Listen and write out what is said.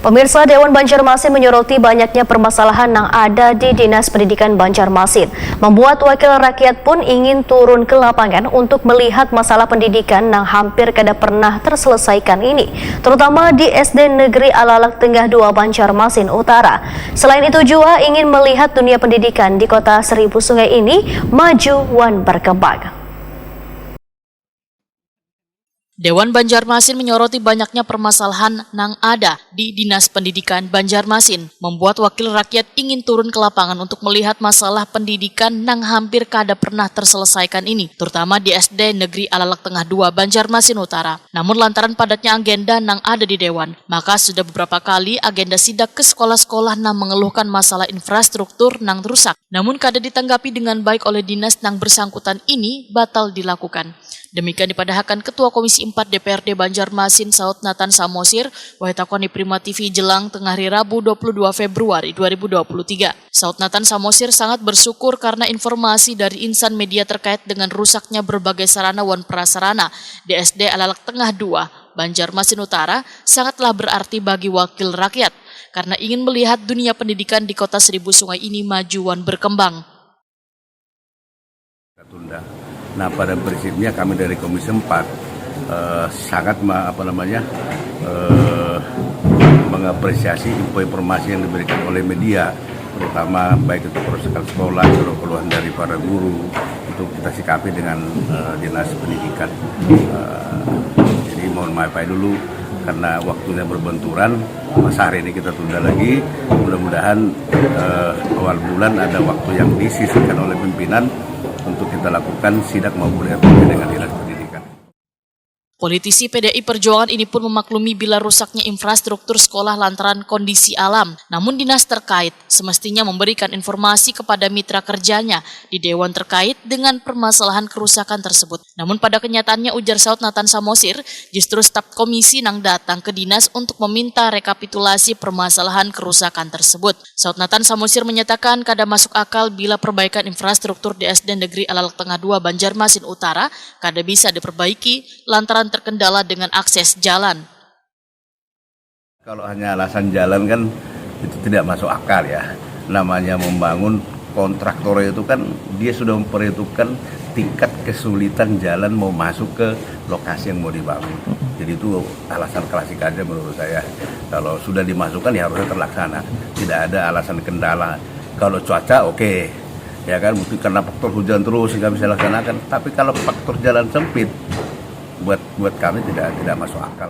Pemirsa, Dewan Banjarmasin menyoroti banyaknya permasalahan yang ada di Dinas Pendidikan Banjarmasin. Membuat wakil rakyat pun ingin turun ke lapangan untuk melihat masalah pendidikan yang hampir kada pernah terselesaikan ini, terutama di SD Negeri Alalak Tengah 2 Banjarmasin Utara. Selain itu juga ingin melihat dunia pendidikan di kota Seribu Sungai ini maju dan berkembang. Dewan Banjarmasin menyoroti banyaknya permasalahan yang ada di Dinas Pendidikan Banjarmasin, membuat wakil rakyat ingin turun ke lapangan untuk melihat masalah pendidikan yang hampir kada pernah terselesaikan ini, terutama di SD Negeri Alalak Tengah 2 Banjarmasin Utara. Namun lantaran padatnya agenda yang ada di Dewan, maka sudah beberapa kali agenda sidak ke sekolah-sekolah yang mengeluhkan masalah infrastruktur yang rusak. Namun kada ditanggapi dengan baik oleh dinas yang bersangkutan ini batal dilakukan. Demikian dipadahkan Ketua Komisi 4 DPRD Banjarmasin Saud Nathan Samosir wahitakoni Prima TV Jelang tengah hari Rabu 22 Februari 2023. Saud Nathan Samosir sangat bersyukur karena informasi dari insan media terkait dengan rusaknya berbagai sarana wan prasarana di SD Alalak Tengah 2 Banjarmasin Utara sangatlah berarti bagi wakil rakyat karena ingin melihat dunia pendidikan di kota Seribu Sungai ini maju dan berkembang. Nah, pada prinsipnya kami dari Komisi 4 sangat mengapresiasi informasi yang diberikan oleh media, terutama baik itu kerusakan sekolah, keluhan dari para guru, itu kita sikapi dengan Dinas Pendidikan. Jadi mohon maaf dulu karena waktunya berbenturan, masa hari ini kita tunda lagi. Mudah-mudahan awal bulan ada waktu yang disisihkan oleh pimpinan untuk kita lakukan sidak maupun RPP dengan Dinas Pendidikan. Politisi PDI Perjuangan ini pun memaklumi bila rusaknya infrastruktur sekolah lantaran kondisi alam. Namun dinas terkait semestinya memberikan informasi kepada mitra kerjanya di Dewan terkait dengan permasalahan kerusakan tersebut. Namun pada kenyataannya ujar Saud Nathan Samosir, justru staf komisi yang datang ke dinas untuk meminta rekapitulasi permasalahan kerusakan tersebut. Saud Nathan Samosir menyatakan kada masuk akal bila perbaikan infrastruktur di SD Negeri Alalak Tengah 2 Banjarmasin Utara kada bisa diperbaiki lantaran terkendala dengan akses jalan. Kalau hanya alasan jalan kan itu tidak masuk akal ya. Namanya membangun, kontraktor itu kan dia sudah memperhitungkan tingkat kesulitan jalan mau masuk ke lokasi yang mau dibangun. Jadi itu alasan klasik aja menurut saya. Kalau sudah dimasukkan ya harusnya terlaksana. Tidak ada alasan kendala. Kalau cuaca oke. Ya kan mungkin karena faktor hujan terus nggak bisa laksanakan. Tapi kalau faktor jalan sempit buat kami tidak masuk akal.